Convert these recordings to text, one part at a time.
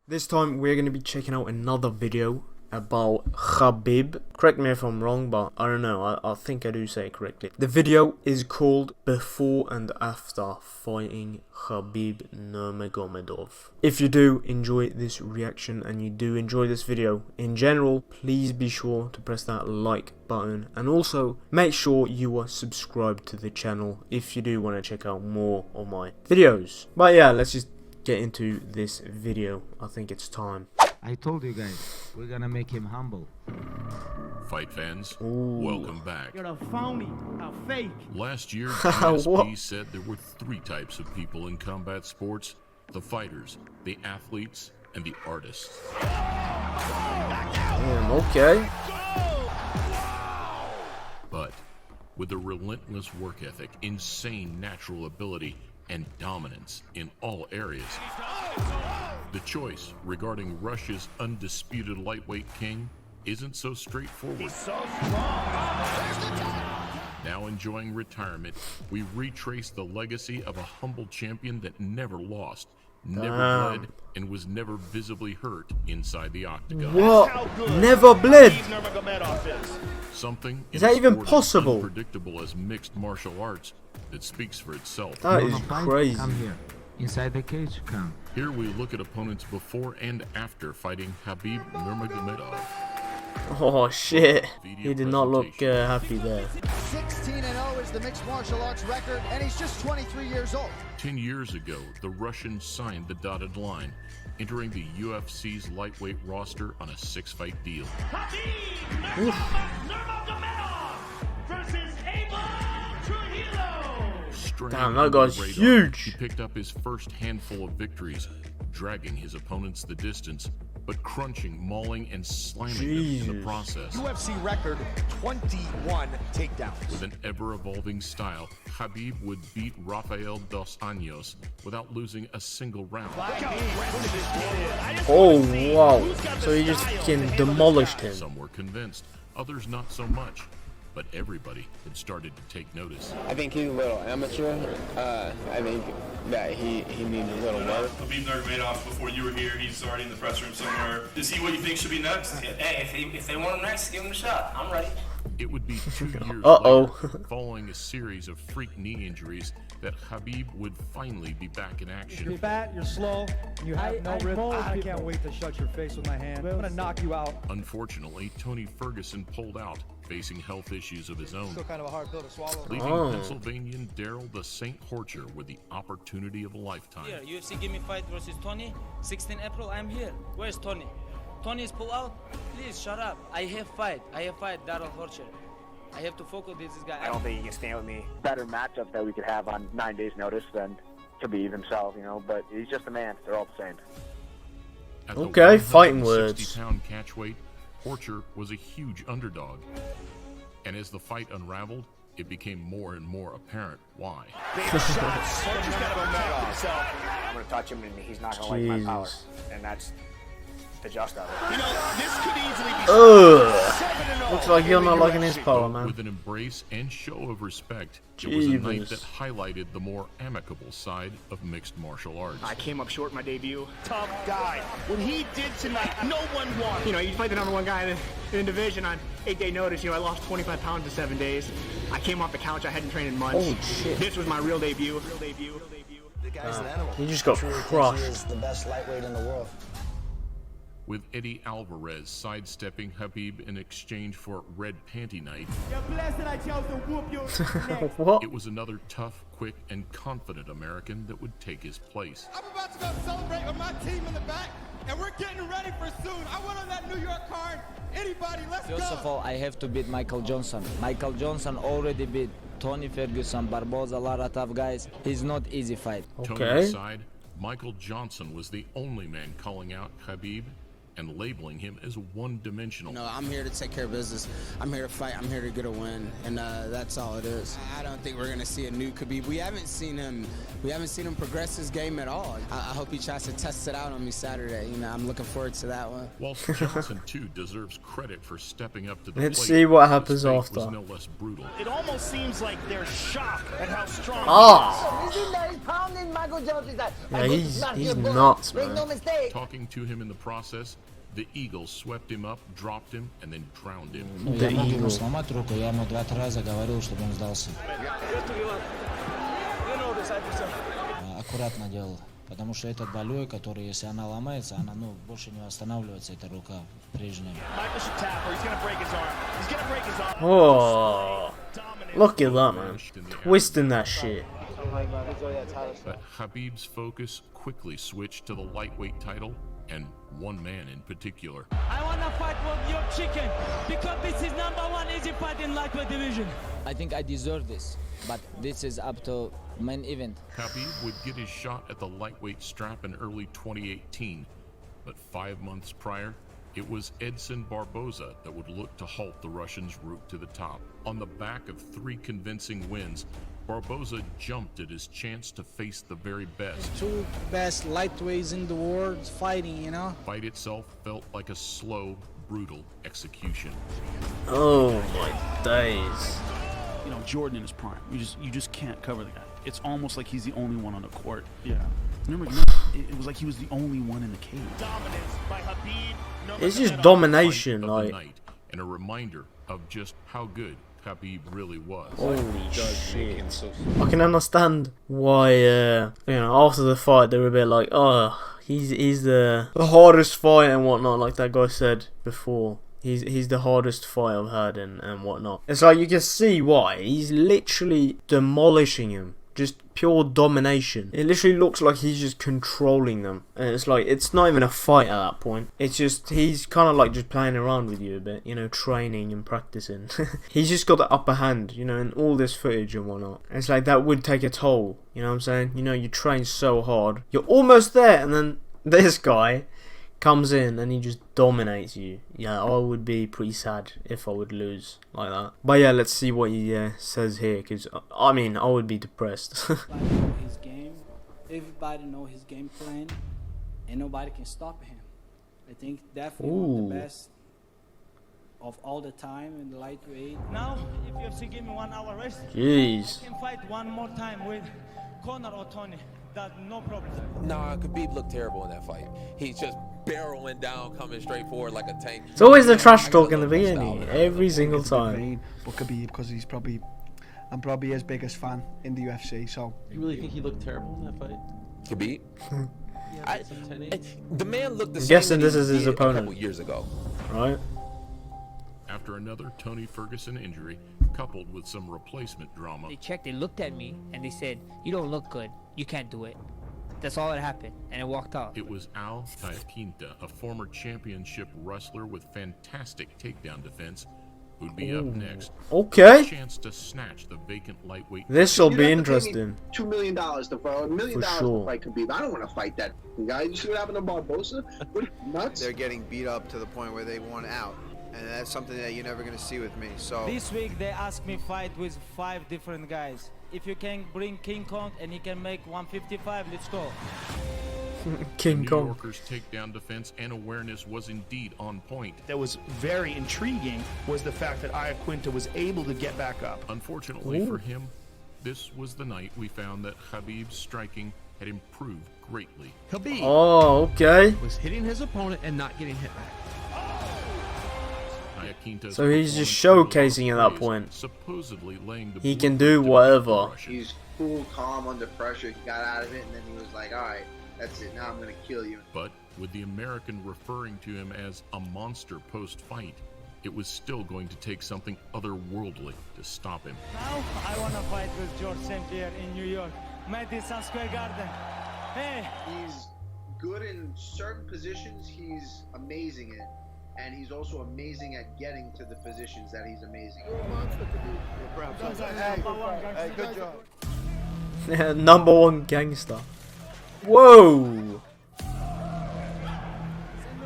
This time we're going to be checking out another video about Khabib. Correct me if I'm wrong, but I don't know, I think I do say it correctly. The video is called Before and After Fighting Khabib Nurmagomedov. If you do enjoy this reaction and you do enjoy this video in general, please be sure to press that like button and also make sure you are subscribed to the channel if you do want to check out more of my videos. But yeah, let's just get into this video. I think it's time. I told you guys, we're gonna make him humble. Fight fans, Ooh. welcome back. You're a phony, a fake. Last year, GSP said there were three types of people in combat sports: the fighters, the athletes, and the artists. Okay. But with a relentless work ethic, insane natural ability, and dominance in all areas, the choice regarding Russia's undisputed lightweight king isn't so straightforward. Now enjoying retirement, we retrace the legacy of a humble champion that never lost, never bled, and was never visibly hurt inside the octagon. What? Never bled? Something Is that even sport as possible? unpredictable as mixed martial arts that speaks for itself. That You is wanna fight? crazy. Come here. Inside the cage, come. Here we look at opponents before and after fighting Khabib Nurmagomedov. Oh shit. He did not look happy there. 16-0 is the mixed martial arts record, and he's just 23 years old. 10 years ago, the Russian signed the dotted line, entering the UFC's lightweight roster on a 6-fight deal. Khabib Nurmagomedov versus Damn, that guy's huge. He picked up his first handful of victories, dragging his opponents the distance, but crunching, mauling, and slamming them in the process. UFC record 21 takedowns. With an ever-evolving style, Khabib would beat Rafael dos Anjos without losing a single round. Oh wow. So he just fucking demolished him. Some were convinced, others not so much. But everybody had started to take notice. I think he's a little amateur. I think that he needs a little work. Khabib Nurmagomedov, before you were here, he's already in the press room somewhere. Is he what you think should be next? Hey, if they want him next, give him a shot. I'm ready. It would be 2 years later, following a series of freak knee injuries, that Khabib would finally be back in action. You're fat, you're slow, you have no rhythm. I can't wait to shut your face with my hand. I'm gonna knock you out. Unfortunately, Tony Ferguson pulled out, facing health issues of his own, Still kind of a hard pill to swallow. leaving Pennsylvanian Daryl the Saint Horcher with the opportunity of a lifetime. Here, UFC give me fight versus Tony. 16 April, I'm here. Where's Tony? Tony's pull out? Please, shut up. I have fight, Daryl Horcher. I have to focus this guy. I don't think he can stand with me. Better matchup that we could have on 9 days' notice than Khabib himself, you know. But he's just a man. They're all the same. At the Okay, fighting words. 160-pound catchweight, Horcher was a huge underdog. And as the fight unraveled, it became more and more apparent why. I'm going to touch him, and he's not going to like my power. And that's the just of it. You know, this could easily be Looks like you're not liking his power, man. With an embrace and show of respect, it was a night that highlighted the more amicable side of mixed martial arts. I came up short in my debut. tough guy. What he did tonight, no one won. You know, you fight the #1 guy in the division on 8-day notice. You know, I lost 25 pounds in 7 days. I came off the couch. I hadn't trained in months. Holy shit. This was my real debut. The guy's an animal. He just got crushed. He is the best lightweight in the world. With Eddie Alvarez sidestepping Khabib in exchange for Red Panty Night, You're blessed that I chose to whoop your neck. What? it was another tough, quick, and confident American that would take his place. I'm about to go celebrate with my team in the back, and we're getting ready for soon. I went on that New York card. Anybody, let's go. First of all, I have to beat Michael Johnson. Michael Johnson already beat Tony Ferguson, Barboza, a lot of tough guys. He's not easy fight. Tony's side, Michael Johnson was the only man calling out Khabib, and labeling him as one-dimensional. No, I'm here to take care of business. I'm here to fight. I'm here to get a win, and that's all it is. I don't think we're gonna see a new Khabib. We haven't seen him progress his game at all. I hope he tries to test it out on me Saturday. You know, I'm looking forward to that one. Whilst Johnson too deserves credit for stepping up to the Let's plate, see what happens his fate after. was no less brutal. It almost seems like they're shocked at how strong Yeah, he's nuts, man. Talking to him in the process, the Eagle swept him up, dropped him, and then drowned him. Я мог ему сломать руку, я ему 2-3 раза говорил, чтобы он сдался. Аккуратно делал, потому что этот болей, который, если она ломается, она, больше не восстанавливается, эта рука прежняя. Oh, look at that, man. Twisting that shit. But Khabib's focus quickly switched to the lightweight title, and one man in particular. I want to fight with your chicken because this is #1 easy fight in lightweight division. I think I deserve this, but this is up to main event. Khabib would get his shot at the lightweight strap in early 2018, but 5 months prior, it was Edson Barboza that would look to halt the Russian's route to the top. On the back of 3 convincing wins, Barboza jumped at his chance to face the very best. 2 best lightweights in the world fighting, you know? Fight itself felt like a slow, brutal execution. Oh my days. You know, Jordan in his prime. You just can't cover the guy. It's almost like he's the only one on the court. Yeah. Remember, it was like he was the only one in the cage. Dominance by Khabib. It's just domination, Of the like. night, and a reminder of just how good Khabib really was. Holy shit. I can understand why, after the fight they were a bit like, oh, he's the hardest fight and whatnot, like that guy said before. He's the hardest fight I've had and whatnot. It's like you can see why. He's literally demolishing him. Just pure domination. It literally looks like he's just controlling them. And it's like, it's not even a fight at that point. It's just, he's kind of like just playing around with you a bit, training and practicing. He's just got the upper hand, in all this footage and whatnot. And it's like, that would take a toll, you know what I'm saying? You train so hard. You're almost there, and then this guy comes in and he just dominates you. Yeah, I would be pretty sad if I would lose like that. But yeah, let's see what he says here, because I would be depressed. His game, everybody know his game plan, and nobody can stop him. I think definitely one of the best of all the time in the lightweight. Now, if you have to give me 1 hour rest, Jeez. I can fight one more time with Conor or Tony. That no problem. Nah, Khabib looked terrible in that fight. He's just barreling down, coming straight forward like a tank. It's always the trash talk in the beginning, every single time. But Khabib, because I'm probably his biggest fan in the UFC. So you really think he looked terrible in that fight? Khabib? The man looked the I'm same. guessing this is his opponent. A couple years ago, right? After another Tony Ferguson injury, coupled with some replacement drama. They checked, they looked at me, and they said, "You don't look good. You can't do it." That's all that happened, and it walked out. It was Al Iaquinta, a former championship wrestler with fantastic takedown defense, who'd be up next. Okay. A chance to snatch the vacant lightweight. This will be interesting. $2 million to fight, $1 million sure. to fight Khabib. I don't want to fight that guy. You see what happened to Barboza? What, nuts? They're getting beat up to the point where they want out. And that's something that you're never going to see with me. So this week they asked me fight with 5 different guys. If you can bring King Kong and he can make 155, let's go. King New Kong. Yorker's takedown defense and awareness was indeed on point. That was very intriguing was the fact that Iaquinta was able to get back up. Unfortunately for him, this was the night we found that Khabib's striking had improved greatly. Khabib was hitting his opponent and not getting hit back. So he's just showcasing at that point. Supposedly laying the he can do whatever. He's cool, calm under pressure. He got out of it, and then he was like, "All right, that's it. Now I'm gonna kill you." But with the American referring to him as a monster post-fight, it was still going to take something otherworldly to stop him. Now I want to fight with George St. Pierre in New York, Madison Square Garden. Hey, he's good in certain positions. He's amazing in. And he's also amazing at getting to the positions that he's amazing. Hey, good job. #1 gangster. Whoa!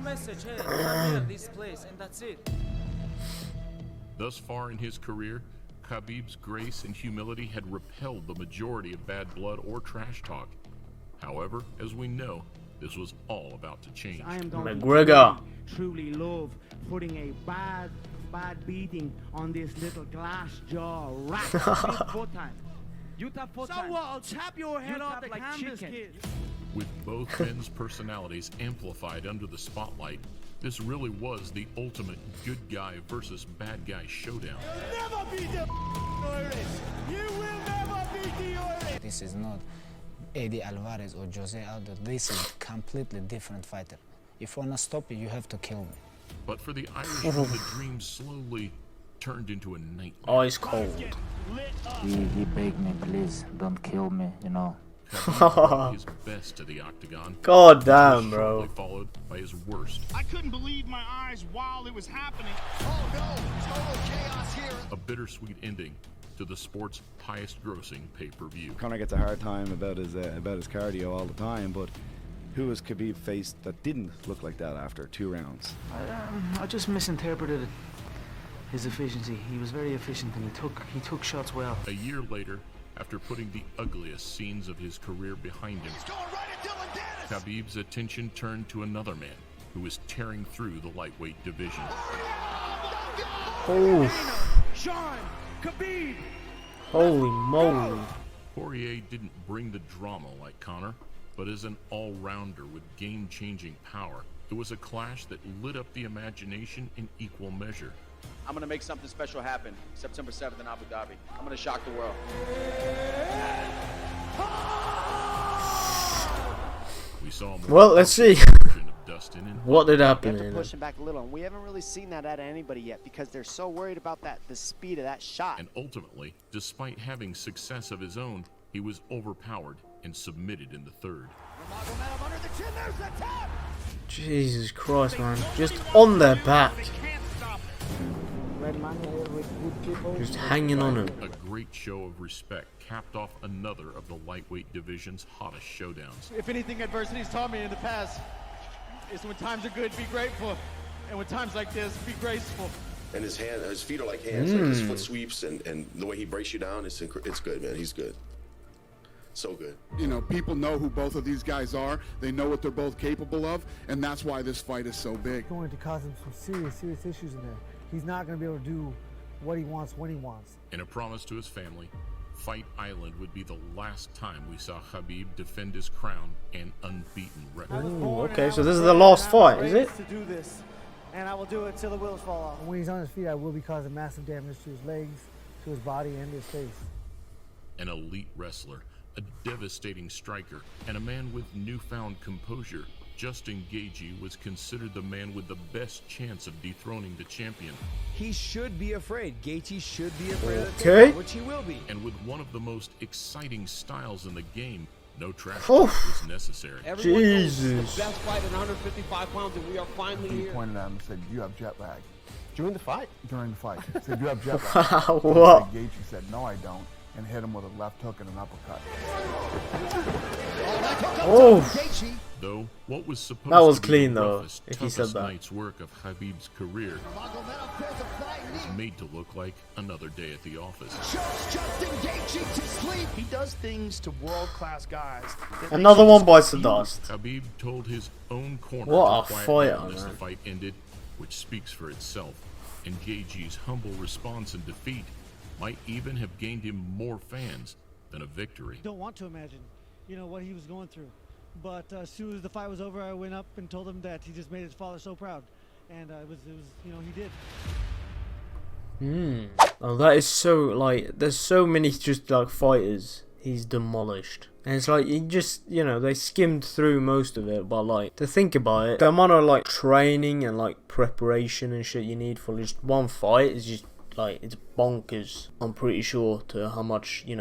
message, hey, come here, this place, and that's it. Thus far in his career, Khabib's grace and humility had repelled the majority of bad blood or trash talk. However, as we know, this was all about to change. I am going McGregor. to truly love putting a bad beating on this little glass jaw rat. Four times. You tap four times. So what? I'll tap your head off the canvas, kid. With both men's personalities amplified under the spotlight, this really was the ultimate good guy versus bad guy showdown. You'll never beat the Irish. You will never beat the Irish. This is not Eddie Alvarez or Jose Aldo. This is a completely different fighter. If you want to stop it, you have to kill me. But for the Irishman, the dream slowly turned into a nightmare. Ice cold. He begged me, please, don't kill me, you know. Khabib his best to the octagon. God damn, bro. Followed by his worst. I couldn't believe my eyes while it was happening. Oh no, total chaos here. A bittersweet ending to the sport's highest-grossing pay-per-view. Conor gets a hard time about his cardio all the time, but who has Khabib faced that didn't look like that after 2 rounds? I just misinterpreted his efficiency. He was very efficient and he took shots well. A year later, after putting the ugliest scenes of his career behind him, Khabib's attention turned to another man who was tearing through the lightweight division. Oh. Sean Khabib. Holy moly. Poirier didn't bring the drama like Conor, but as an all-rounder with game-changing power, it was a clash that lit up the imagination in equal measure. I'm going to make something special happen September 7th in Abu Dhabi. I'm going to shock the world. We saw more well, let's see. What did happen? You have to push him back a little, and we haven't really seen that out of anybody yet because they're so worried about the speed of that shot. And ultimately, despite having success of his own, he was overpowered and submitted in the third. Nurmagomedov under the chin, there's the tap! Jesus Christ, man. Just on their back. Just hanging on him. A great show of respect capped off another of the lightweight division's hottest showdowns. If anything adversity's taught me in the past, is when times are good, be grateful. And when times like this, be graceful. And his feet are like hands, like his foot sweeps and the way he breaks you down, it's good, man. He's good. So good. You know, people know who both of these guys are. They know what they're both capable of, and that's why this fight is so big. It's going to cause him some serious issues in there. He's not going to be able to do what he wants when he wants. In a promise to his family, Fight Island would be the last time we saw Khabib defend his crown and unbeaten record. Ooh, okay, so this is the last fight, is it? To do this, and I will do it till the wheels fall off. When he's on his feet, I will be causing massive damage to his legs, to his body, and his face. An elite wrestler, a devastating striker, and a man with newfound composure, Justin Gaethje was considered the man with the best chance of dethroning the champion. He should be afraid. Gaethje should be afraid of the Okay. which he will be. And with one of the most exciting styles in the game, no trash Oh. talk was necessary. Everyone knows Jesus. the best fight at 155 pounds, and we are finally He here. pointed at him and said, "You have jet lag." During the fight? During the fight. He said, "You have jet lag." What? Gaethje said, "No, I don't," and hit him with a left hook and an uppercut. Oh. Though what was supposed That was to be clean, the though, roughest, if he said toughest that. night's work of Khabib's career was made to look like another day at the office. Justin Gaethje to sleep. He does things to world-class guys. Another one bites the dust. Khabib told his own corner What to a quiet fighter, down as the man. fight ended, which speaks for itself. And Gaethje's humble response and defeat might even have gained him more fans than a victory. Don't want to imagine, what he was going through. But as soon as the fight was over, I went up and told him that he just made his father so proud, and it was, he did. Oh, that is so, there's so many just, fighters he's demolished. And it's like, he just, they skimmed through most of it, but, to think about it, the amount of, training and, preparation and shit you need for just one fight is just, it's bonkers, I'm pretty sure, to how much, you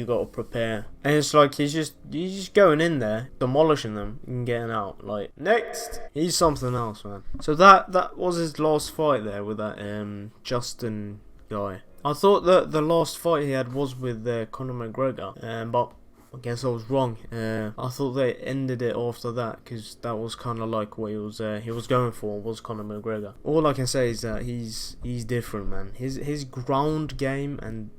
gotta prepare. And it's he's just going in there, demolishing them, and getting out. Next! He's something else, man. So that was his last fight there with that, Justin guy. I thought that the last fight he had was with Conor McGregor, but I guess I was wrong. I thought they ended it after that, because that was kind of like what he was going for, was Conor McGregor. All I can say is that he's different, man. His ground game, and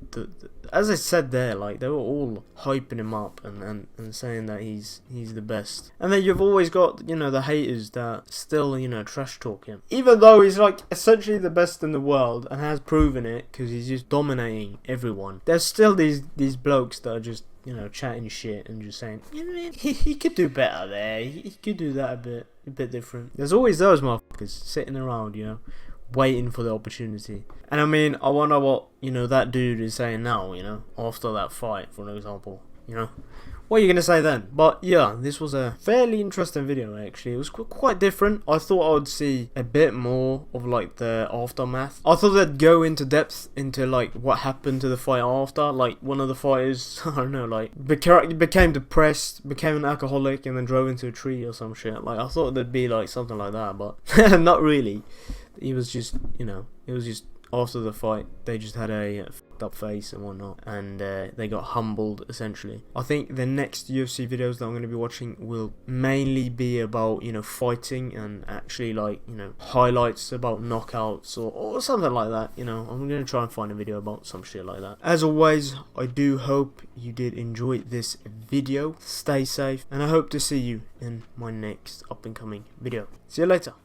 as I said there, like, they were all hyping him up and saying that he's the best. And then you've always got, you know, the haters that still, you know, trash talk him, even though he's like essentially the best in the world and has proven it, because he's just dominating everyone. There's still these blokes that are just, you know, chatting shit and just saying, you know, he could do better there, he could do that a bit different. There's always those motherfuckers sitting around, you know, waiting for the opportunity. And I mean, I wonder what, you know, that dude is saying now, you know, after that fight, for example, you know. What are you going to say then? But yeah, this was a fairly interesting video actually. It was quite different. I thought I would see a bit more of like the aftermath. I thought they'd go into depth into like what happened to the fight after. Like one of the fighters, I don't know, like became depressed, became an alcoholic, and then drove into a tree or some shit. Like I thought there'd be like something like that, but not really. He was just, you know, it was just after the fight, they just had a fucked up face and whatnot, and they got humbled essentially. I think the next UFC videos that I'm going to be watching will mainly be about, you know, fighting and actually like, you know, highlights about knockouts or something like that. You know, I'm going to try and find a video about some shit like that. As always, I do hope you did enjoy this video. Stay safe, and I hope to see you in my next up and coming video. See you later.